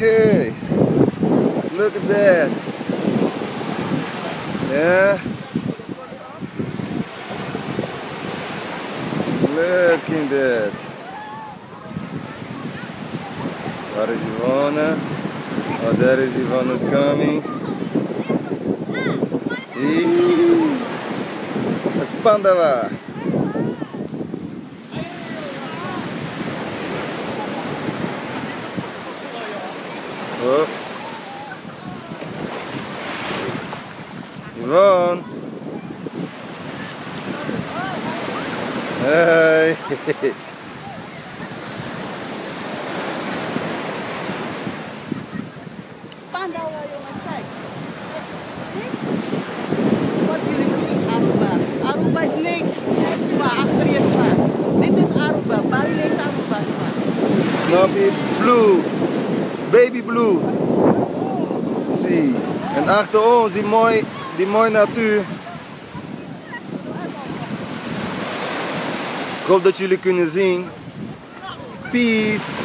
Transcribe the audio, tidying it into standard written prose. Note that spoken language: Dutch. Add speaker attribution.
Speaker 1: Okay, look at that. Yeah. Look at that. Waar is Yvonne? Oh, there is Yvonne's coming. Spandava. Oh. Yvonne. Hey.
Speaker 2: Pandawa jongens, kijk. Wat jullie doen, Aruba. Aruba is niks. Kijk maar, achter je staat. Dit is Aruba, Balinese Aruba staat.
Speaker 1: Snap je? Blue. Baby blue. Zie. En achter ons die mooie natuur. Ik hoop dat jullie kunnen zien. Peace.